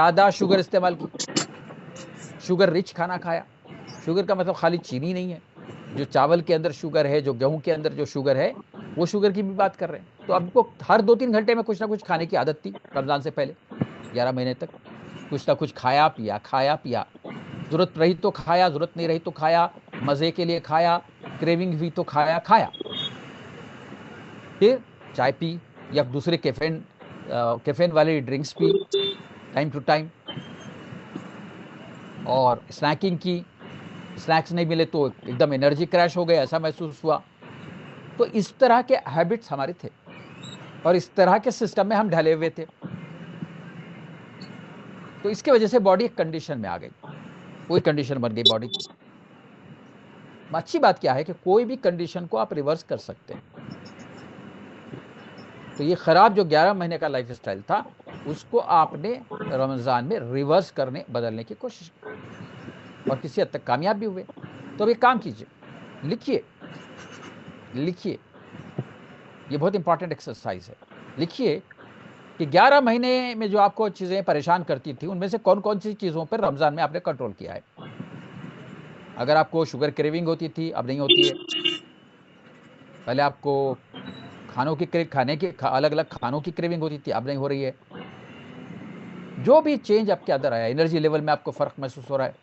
ज़्यादा शुगर इस्तेमाल की, शुगर रिच खाना खाया। शुगर का मतलब खाली चीनी नहीं है, जो चावल के अंदर शुगर है, जो गेहूं के अंदर जो शुगर है, वो शुगर की भी बात कर रहे हैं। तो आपको हर 2-3 घंटे में कुछ ना कुछ खाने की आदत थी रमजान से पहले 11 महीने तक। कुछ ना कुछ खाया पिया, जरूरत रही तो खाया, जरूरत नहीं रही तो खाया, मजे के लिए खाया, क्रेविंग हुई तो खाया। फिर चाय पी या दूसरे कैफेन वाली ड्रिंक्स पी टाइम टू टाइम, और स्नैकिंग की। स्नैक्स नहीं मिले तो एकदम एनर्जी क्रैश हो गए, ऐसा महसूस हुआ। तो इस तरह के हैबिट्स हमारे थे और इस तरह के सिस्टम में हम ढले हुए थे। तो इसके वजह से बॉडी एक कंडीशन में आ गई, कोई कंडीशन बन गई बॉडी की। अच्छी बात क्या है कि कोई भी कंडीशन को आप रिवर्स कर सकते हैं। तो ये खराब जो 11 महीने का लाइफ स्टाइल था, उसको आपने रमजान में रिवर्स करने, बदलने की कोशिश की और किसी हद तक कामयाब भी हुए। तो अब एक काम कीजिए, लिखिए, ये बहुत इंपॉर्टेंट एक्सरसाइज है। लिखिए कि 11 महीने में जो आपको चीजें परेशान करती थी, उनमें से कौन कौन सी चीजों पर रमजान में आपने कंट्रोल किया है। अगर आपको शुगर क्रेविंग होती थी, अब नहीं होती है। पहले आपको खाने के अलग अलग खानों की क्रेविंग होती थी, अब नहीं हो रही है। जो भी चेंज आपके अंदर आया, एनर्जी लेवल में आपको फर्क महसूस हो रहा है,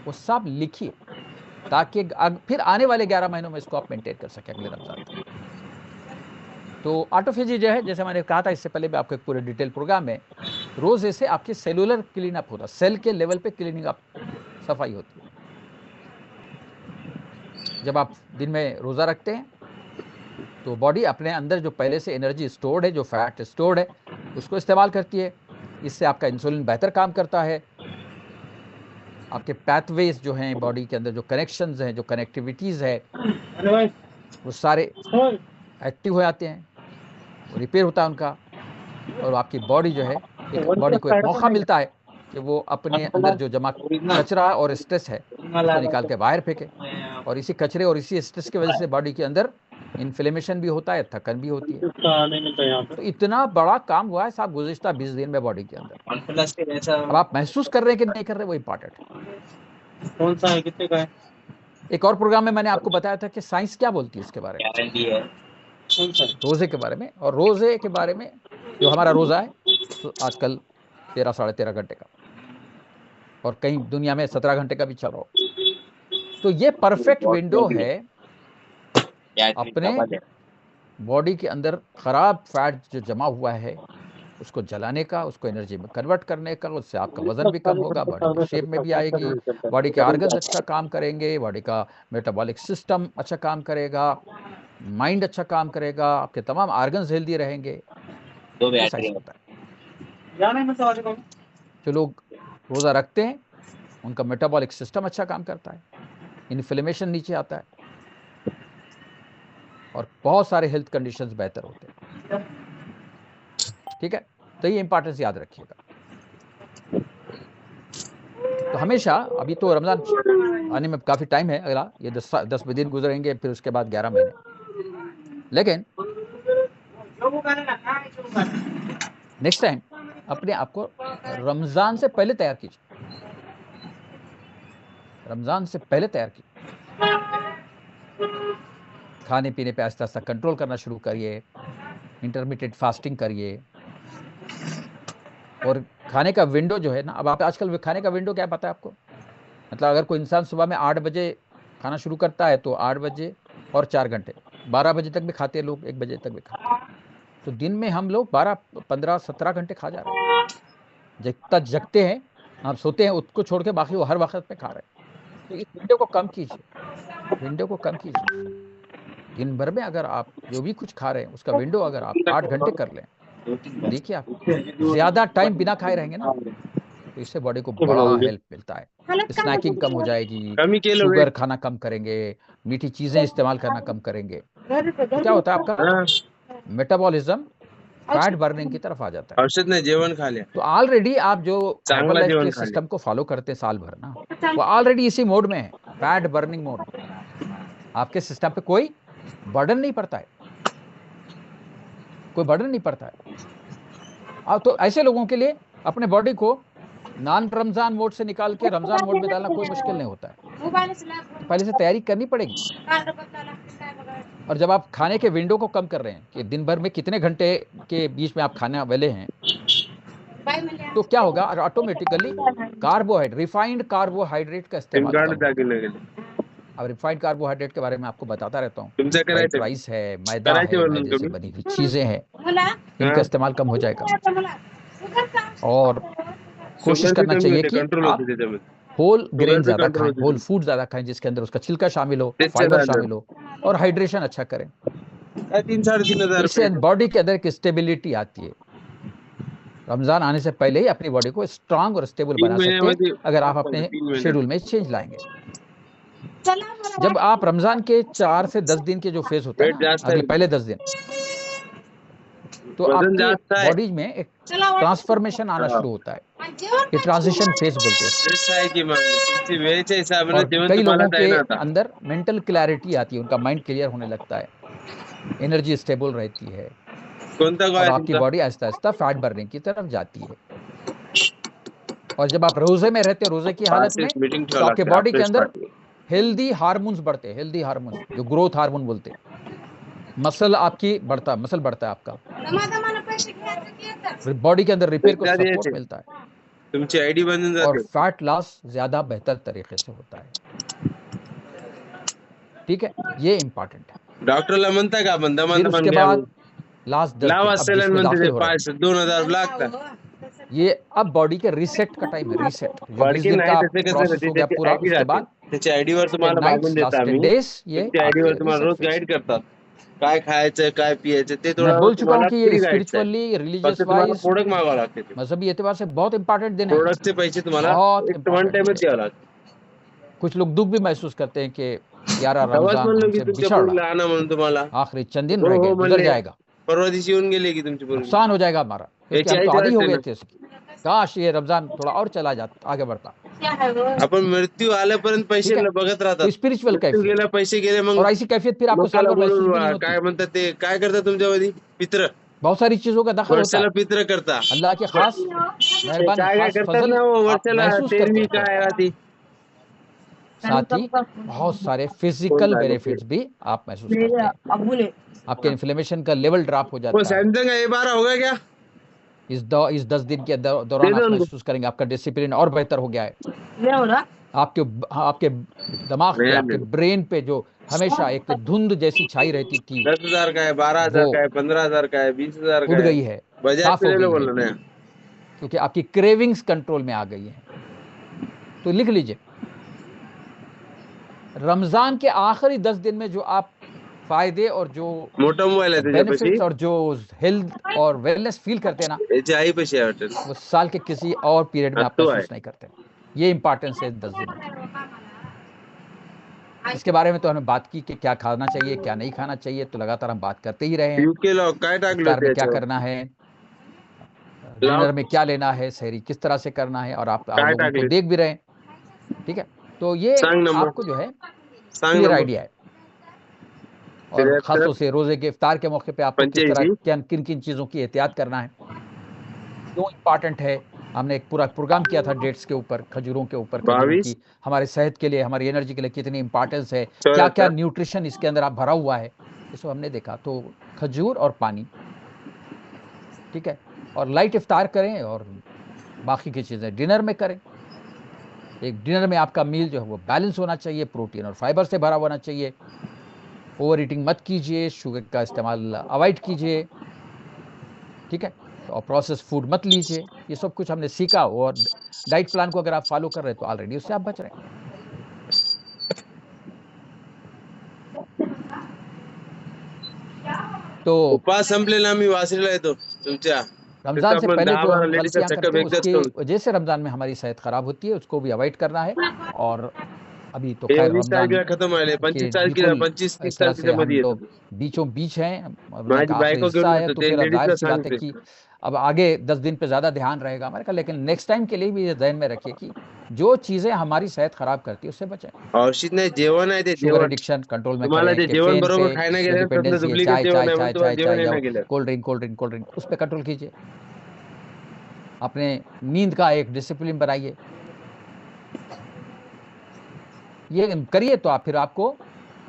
वो सब लिखिए, ताकि फिर आने वाले 11 महीनों में इसको आप मेंटेन कर सकें अगले रमजान तक। तो ऑटोफेजी जो है, जैसे मैंने कहा था इससे पहले भी, आपको एक पूरे डिटेल प्रोग्राम में रोज ऐसे आपके सेलुलर क्लीन अप होता, सेल के लेवल पे क्लीनिंग अप, सफाई होती है। जब आप दिन में रोजा रखते हैं तो बॉडी अपने अंदर जो पहले से एनर्जी स्टोर्ड है, जो फैट स्टोर्ड है, उसको इस्तेमाल करती है। इससे आपका इंसुलिन बेहतर काम करता है। आपके पैथवेज जो हैं बॉडी के अंदर, जो कनेक्शंस हैं, जो कनेक्टिविटीज है, वो सारे एक्टिव हो जाते हैं, वो रिपेयर होता है उनका। और आपकी बॉडी जो है, एक बॉडी को एक मौका मिलता है कि वो अपने अंदर जो जमा कचरा और स्ट्रेस है, उसको निकाल के बाहर फेंके। और इसी कचरे और इसी स्ट्रेस की वजह से बॉडी के अंदर इन्फ्लेमेशन भी होता है, थकन भी होती है। तो इतना बड़ा काम हुआ है साहब गुज़िश्ता 20 दिन में बॉडी के अंदर। अब आप महसूस कर रहे हैं कि नहीं कर रहे, वो इंपॉर्टेंट है। कौन सा है, कितने का है? एक और प्रोग्राम में मैंने आपको बताया था कि साइंस क्या बोलती है इसके बारे में, गारंटी है। कौन सा? रोजे के बारे में। और रोजे के बारे में, जो हमारा रोजा है तो आजकल 13 साढ़े 13 घंटे का, और कहीं दुनिया में 17 घंटे का भी चल रहा हो। तो ये परफेक्ट विंडो है अपने बॉडी के अंदर खराब फैट जो जमा हुआ है उसको जलाने का, उसको एनर्जी में कन्वर्ट करने का। उससे आपका वजन भी कम होगा, बॉडी की शेप में भी आएगी, बॉडी के ऑर्गन्स अच्छा काम करेंगे, बॉडी का मेटाबॉलिक सिस्टम अच्छा काम करेगा, माइंड अच्छा काम करेगा, आपके तमाम ऑर्गन्स हेल्दी रहेंगे। ये साइंस होता है। जो लोग रोजा रखते हैं उनका मेटाबॉलिक सिस्टम अच्छा काम करता है, इन्फ्लेमेशन नीचे आता है, और बहुत सारे हेल्थ कंडीशंस बेहतर होते हैं। ठीक है, तो ये इंपॉर्टेंस याद रखिएगा। तो हमेशा, अभी तो रमजान आने में काफी टाइम है, अगला ये 10 दिन गुजरेंगे, फिर उसके बाद 11 महीने। लेकिन नेक्स्ट टाइम अपने आप को रमजान से पहले तैयार कीजिए, रमजान से पहले तैयार कीजिए। खाने पीने पे आस्ते आस्ते कंट्रोल करना शुरू करिए, इंटरमीडिएट फास्टिंग करिए। और खाने का विंडो जो है ना, अब आप आजकल खाने का विंडो क्या पता है आपको? मतलब अगर कोई इंसान सुबह में 8 बजे खाना शुरू करता है तो 8 बजे और 4 घंटे, 12 बजे तक भी खाते हैं लोग, 1 बजे तक भी खाते हैं। तो दिन में हम लोग 12, 15, 17 घंटे खा जा रहे हैं। जितना जगते हैं, आप सोते हैं, उसको छोड़ के बाकी वो हर वक्त में खा रहे हैं। तो इस विंडो को कम कीजिए, विंडो को कम कीजिए। दिन भर में अगर आप जो भी कुछ खा रहे हैं उसका विंडो अगर आप 8 घंटे कर लें, देखिए आप ज्यादा टाइम बिना खाए रहेंगे ना, तो इससे बॉडी को बड़ा हेल्प मिलता है। स्नैकिंग कम हो जाएगी, शुगर खाना कम करेंगे, मीठी चीजें इस्तेमाल करना कम करेंगे। तो क्या होता है, आपका मेटाबॉलिज्म फैट बर्निंग की तरफ आ जाता है। औषध ने जेवण खा लिया, तो ऑलरेडी आप जो चांगला हर्बल जेवण के खा लिया। सिस्टम को फॉलो करते हैं साल भर ना, वो ऑलरेडी इसी मोड में है, फैट बर्निंग मोड में। आपके सिस्टम पे कोई बर्डन नहीं पड़ता है, कोई बर्डन नहीं पड़ता है। तो ऐसे लोगों के लिए अपने बॉडी को नॉन रमजान मोड से निकाल के रमजान मोड में डालना कोई मुश्किल नहीं होता है, पहले से तैयारी करनी पड़ेगी। और जब आप खाने के विंडो को कम कर रहे हैं कि दिन भर में कितने घंटे के बीच में आप खाने वाले हैं, तो क्या होगा, ऑटोमेटिकली कार्बोहाइड्रेट, रिफाइंड कार्बोहाइड्रेट का इस्तेमाल कम। अब रिफाइंड कार्बोहाइड्रेट के बारे में आपको बताता रहता हूँ, व्हाइट राइस है, मैदा है, मैदे से बनी हुई चीजें हैं, इनका इस्तेमाल कम हो जाएगा। और कोशिश करना चाहिए कि आप होल ग्रेन ज्यादा खाएं, होल फूड ज्यादा खाएं, जिसके अंदर उसका छिलका शामिल हो, फाइबर शामिल हो, और हाइड्रेशन अच्छा करें। 3-3,500 इससे बॉडी के अंदर एक स्टेबिलिटी आती है। रमजान आने से पहले ही अपनी बॉडी को स्ट्रांग और स्टेबल बना सकते हैं अगर आप अपने शेड्यूल में चेंज लाएंगे। जब आप रमजान के 4 से 10 दिन के जो फेज होता है ना, अगले पहले 10 दिन, तो आपकी बॉडी में एक ट्रांसफॉर्मेशन आना शुरू होता है, ये ट्रांजिशन फेज बोलते हैं। और कई लोगों के अंदर मेंटल क्लैरिटी आती है, उनका माइंड क्लियर होने लगता है, एनर्जी स्टेबल रहती है, और आपकी body Aahista Aahista fat burning की तरफ जाती है। और जब आप रोजे में रहते हैं, रोजे की हालत में, तो आपके बॉडी के अंदर हेल्दी हार्मोन्स बढ़ते हैं, हेल्दी हार्मोन्स जो ग्रोथ हार्मोन बोलते हैं। मसल बढ़ता है आपका, बॉडी के अंदर रिपेयर को सपोर्ट मिलता है, तुमची आईडी बनून जाते, और फैट लॉस ज्यादा बेहतर तरीके से होता है। ठीक है, ये इंपॉर्टेंट है। डॉक्टरला म्हणता का आपण दमान उसके बाद लास्ट 10 लावा दिन सेलन म्हणते 5-2,000 लागतात, ये अब बॉडी के रीसेट का टाइम है। रीसेट जो 20 दिन का प्रोसेस हो गया पूरा, उसके बाद त्याच्या आयडी वर तुम्हाला मागून देता आम्ही, त्याच्या आयडी वर तुम्हाला रोज गाईड करतात, काय खायचं काय पियाचं ते थोडा बोल चुका हूं कि ये स्पिरिचुअली, रिलीजियस वाइज, प्रोडक्ट मागवावं लागते, मजहबी एतबार से बहुत इंपॉर्टेंट दिन है। प्रोडक्टचे पैसे तुम्हाला वन टाइमच द्यावं लागतं। कुछ लोग दुख भी महसूस करते हैं कि 11 रमजान हमसे बिछड़ आना म्हणून तुम्हाला आखिरी चंद दिन रह गए, गुजर जाएगा, परवा दिवशी येऊन गेले की तुमची नुकसान हो जाएगा हमारा, क्योंकि हम तो आदी हो गए थे इसकी। काश ये रमजान थोड़ा और चला जाता, आगे बढ़ता। आपण मृत्यू आल्यापर्यंत पैसे बघत राहतात, स्पिरिचुअल कैफियत, पैसे गेले, मग और ऐसी कैफियत फिर आपको साल भर महसूस भी नहीं होती। काय म्हणतात ते, काय करतात तुमच्यामध्ये पित्र, बहुत सारी चीजों का दखल होता है, पित्र करता, अल्लाह के खास मेहरबानी, खास फजल महसूस करते हैं। साथ ही बहुत सारे फिजिकल बेनिफिट्स भी आप महसूस करते हैं। आपके इन्फ्लेमेशन का लेवल ड्रॉप हो जाता है। सैमसंग A12 होगा क्या? इस 10 दिन के दौरान आप महसूस करेंगे आपका डिसिप्लिन और बेहतर हो गया है। आपके दिमाग पे, आपके ब्रेन पे जो हमेशा एक धुंध जैसी छाई रहती थी, 10,000 का है, 12,000 का है, 15,000 का है, 20,000 का उड़ गई है, साफ हो गई है, क्योंकि आपकी क्रेविंग्स कंट्रोल में आ गई है। तो लिख लीजिए, रमजान के आखिरी 10 दिन में जो आप फायदे और जो मोटा मोबाइल है, बेनिफिट्स और जो हेल्थ और वेलनेस फील करते हैं ना, वो साल के किसी और पीरियड में आप महसूस नहीं करते। ये इंपॉर्टेंस है 10 दिन में। इसके बारे में तो हमने बात की कि क्या खाना चाहिए, क्या नहीं खाना चाहिए, तो लगातार हम बात करते ही रहे हैं। इफ्तार में क्या करना है, डिनर में क्या लेना है, सहरी किस तरह से करना है, और आप लोगों को देख भी रहे हैं। ठीक है, तो ये आपको जो है क्लियर आइडिया है। और खासतौर से रोजे के इफ्तार के मौके पे आपको किस तरह किन किन चीजों की एहतियात करना है, क्यों इम्पॉर्टेंट है। हमने एक पूरा प्रोग्राम किया था डेट्स के ऊपर, खजूरों के ऊपर, खजूरों की हमारे सेहत के लिए, हमारी एनर्जी के लिए कितनी इंपॉर्टेंस है, क्या क्या न्यूट्रिशन इसके अंदर आप भरा हुआ है, इसको हमने देखा। तो खजूर और पानी, ठीक है, और लाइट इफ्तार करें, और बाकी की चीजें डिनर में करें। एक डिनर में आपका मील जो है वो बैलेंस होना चाहिए, प्रोटीन और फाइबर से भरा होना चाहिए। ओवर ईटिंग मत कीजिए, शुगर का इस्तेमाल अवॉइड कीजिए, ठीक है, और प्रोसेस फूड मत लीजिए। ये सब कुछ हमने सीखा, और डाइट प्लान को अगर आप फॉलो कर रहे हैं तो ऑलरेडी उससे आप बच रहे हैं। तो उपास संपलेला मी वाचलेला आहे तो तुमच्या रमजान से पहले जो हम गलतियां करते हैं, उसकी वजह से रमजान में हमारी सेहत खराब होती है, उसको भी अवॉइड करना है। और अभी तो खैर रमजान खत्म व्हायले, 25-30 तारखेमध्ये बीचों बीच हैं, हिस्सा है, तो फिर जाहिर सी बात है कि अब आगे 10 दिन पे ज्यादा ध्यान रहेगा हमारे का। लेकिन नेक्स्ट टाइम के लिए भी ये ध्यान में रखिए कि जो चीजें हमारी सेहत खराब करती है उससे बचें। औषध नाही, जेवण आहे ते, शुगर एडिक्शन कंट्रोल में करें, जेवण बरोबर खायला गेलं, चाय, कोल्ड ड्रिंक उस पर कंट्रोल कीजिए। अपने नींद का एक डिसिप्लिन बनाइए, ये करिए तो आप फिर आपको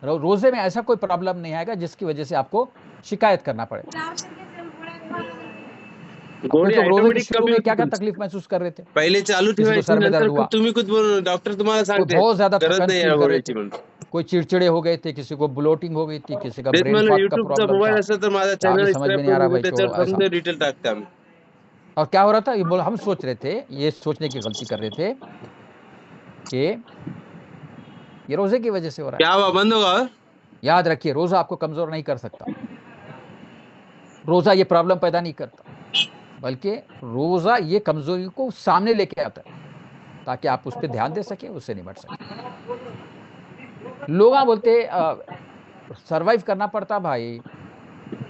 रोजे में ऐसा कोई प्रॉब्लम नहीं आएगा जिसकी वजह से आपको शिकायत करना पड़े। गोळी रोजे शुरू में क्या क्या तकलीफ महसूस कर रहे थे? पहिले चालू ठेवायची, नंतर तुम्ही कुछ डॉक्टर तुम्हाला सांगते बहुत ज्यादा थकान फील कर रहे थे, कोई चिड़चिड़े हो गए थे, किसी को ब्लोटिंग हो गई थी, किसी का ब्रेन फॉग का प्रॉब्लम मोबाईल असेल तर माझा चॅनल समझ में नहीं आ रहा भाई, त्याच्यावर डिटेल टाकते आम्ही। और क्या हो रहा था, ये बोल हम सोच रहे थे, ये सोचने की गलती कर रहे थे कि ये रोजे की वजह से हो रहा है। क्या हुआ, बंद होगा? याद रखिए, रोजा आपको कमजोर नहीं कर सकता, रोजा ये प्रॉब्लम पैदा नहीं करता, बल्कि रोजा ये कमजोरी को सामने लेके आता है ताकि आप उस पर ध्यान दे सके, उससे निपट सके। लोग बोलते सरवाइव करना पड़ता भाई,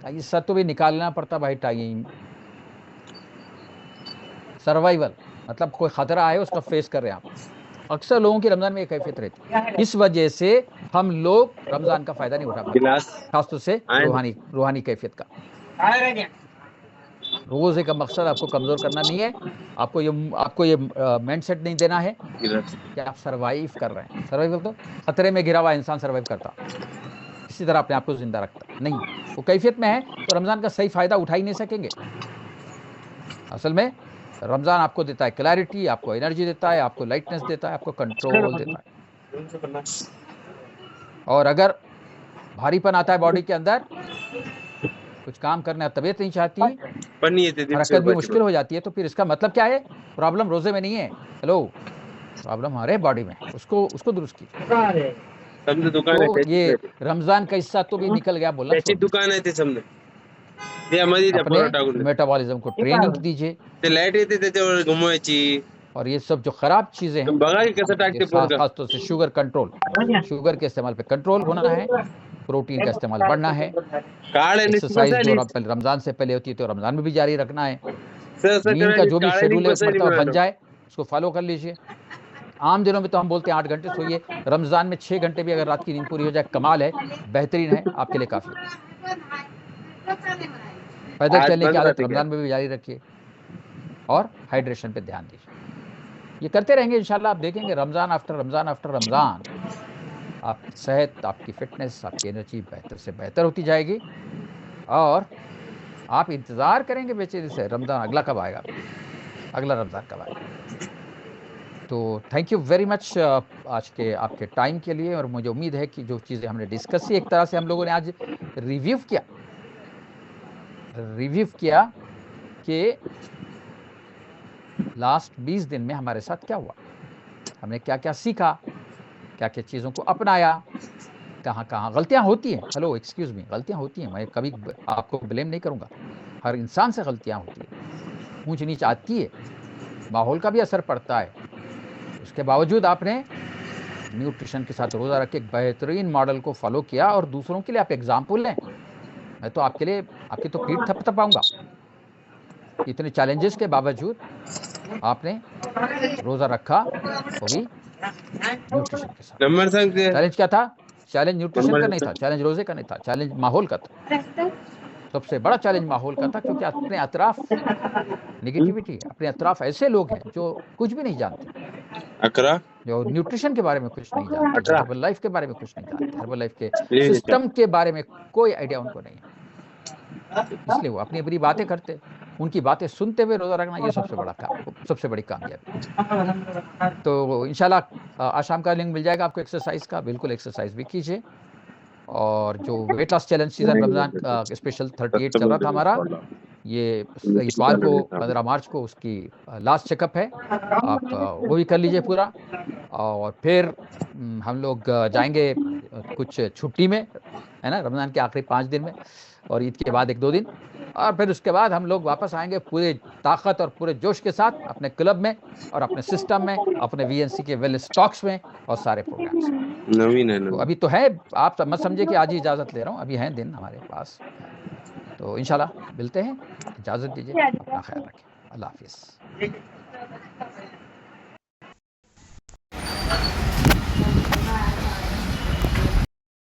ये सत्व भी निकालना पड़ता भाई, टाइम सर्वाइवल मतलब कोई खतरा आए उसका फेस कर रहे हैं आप। अक्सर लोगों की रमजान में एक कैफियत रहती है, इस वजह से हम लोग रमजान का फायदा नहीं उठा पाते, खासतौर से रूहानी कैफियत का। रोजे का मकसद आपको कमजोर करना नहीं है, आपको ये माइंडसेट नहीं देना है कि आप सरवाइव कर रहे हैं। सर्वाइवल तो खतरे में घिरा हुआ इंसान सर्वाइव करता, इसी तरह अपने आप को जिंदा रखता नहीं। वो कैफियत में है तो रमजान का सही फायदा उठा ही नहीं सकेंगे। असल में रमजान आपको देता है क्लैरिटी, आपको एनर्जी देता है, आपको लाइटनेस देता है, आपको कंट्रोल देता है। और अगर भारीपन आता है बॉडी के अंदर, कुछ काम करने तबीयत नहीं चाहती, हरकत भी मुश्किल हो जाती है, तो फिर इसका मतलब क्या है, प्रॉब्लम रोजे में नहीं है, हेलो, प्रॉब्लम हमारे बॉडी में, उसको दुरुस्त कीजिए। तो ये रमजान का हिस्सा तो भी निकल गया बोलना, दुकान है समझ, मेटाबॉलिज्म को ट्रेनिंग दीजिए, लाइट येते त्याच्यावर घुमवायची, और ये सब जो खराब चीजें हैं, खासतौर से शुगर कंट्रोल, शुगर के इस्तेमाल पे कंट्रोल होना है, प्रोटीन का इस्तेमाल बढ़ना है, एक्सरसाइज जो रमजान से पहले होती है तो रमजान में भी जारी रखना है, नींद का जो भी शेड्यूल है मतलब बन जाए उसको फॉलो कर लीजिए। आम दिनों में तो हम बोलते हैं 8 घंटे सोइए, रमजान में 6 घंटे भी अगर रात की नींद पूरी हो जाए कमाल है, बेहतरीन है, आपके लिए काफी। पैदल चलने की आदत रमजान में भी जारी रखिए और हाइड्रेशन पे ध्यान दीजिए। ये करते रहेंगे इंशाल्लाह, आप देखेंगे रमजान आफ्टर रमजान आपकी सेहत, आपकी फिटनेस, आपकी एनर्जी बेहतर से बेहतर होती जाएगी और आप इंतजार करेंगे बेचैनी से रमजान अगला कब आएगा, अगला रमजान कब आएगा। तो थैंक यू वेरी मच आज के आपके टाइम के लिए, और मुझे उम्मीद है कि जो चीज़ें हमने डिस्कस की, एक तरह से हम लोगों ने आज रिव्यू किया कि लास्ट 20 दिन में हमारे साथ क्या हुआ, हमने क्या क्या सीखा, क्या क्या चीज़ों को अपनाया, कहाँ गलतियाँ होती हैं, हेलो एक्सक्यूज़ मी, गलतियाँ होती हैं, मैं कभी आपको ब्लेम नहीं करूँगा, हर इंसान से गलतियाँ होती हैं, ऊंच नीच आती है, माहौल का भी असर पड़ता है, उसके बावजूद आपने न्यूट्रिशन के साथ रोज़ा रख के एक बेहतरीन मॉडल को फॉलो किया और दूसरों के लिए आप एग्जाम्पल हैं। मैं तो आपकी तो पीठ थपथपाऊंगा, इतने चैलेंजेस के बावजूद आपने रोज़ा रखा, वो भी न्यूट्रिशन के साथ। चैलेंज क्या था? चैलेंज न्यूट्रिशन का नहीं था, चैलेंज रोजे का नहीं था, चैलेंज माहौल का था, सबसे बड़ा चैलेंज माहौल का था, क्योंकि अपने अतराफ नेगेटिविटी, अपने अतराफ ऐसे लोग हैं जो कुछ भी नहीं जानते, जो न्यूट्रिशन के बारे में कुछ नहीं जानते, हर्बल लाइफ के बारे में कुछ नहीं जानते, हर्बल लाइफ के सिस्टम के बारे में कोई आइडिया उनको नहीं है, इसलिए वो अपनी अपनी बातें करते, उनकी बातें सुनते हुए रोज़ा रखना ये सबसे बड़ा काम, सबसे बड़ी कामयाबी। तो इंशाल्लाह आज शाम का लिंक मिल जाएगा आपको एक्सरसाइज का, बिल्कुल एक्सरसाइज भी कीजिए। और जो weight loss challenge season Ramzan का स्पेशल 38 चल रहा था हमारा, ये इतवार को 15 मार्च को उसकी लास्ट चेकअप है, आप वो भी कर लीजिए पूरा। और फिर हम लोग जाएंगे कुछ छुट्टी में, है ना, रमजान के आखिरी 5 दिन में और ईद के बाद 1-2 दिन, और फिर उसके बाद हम लोग वापस आएंगे पूरे ताकत और पूरे जोश के साथ अपने क्लब में और अपने सिस्टम में, अपने वीएनसी के वेल स्टॉक्स में और सारे प्रोग्राम्स में। नवीन है, तो अभी तो है, आप मत समझे कि आज ही इजाज़त ले रहा हूँ, अभी हैं दिन हमारे पास, तो इंशाल्लाह मिलते हैं, इजाज़त दीजिए, अपना ख्याल रखें, अल्लाह हाफिज़।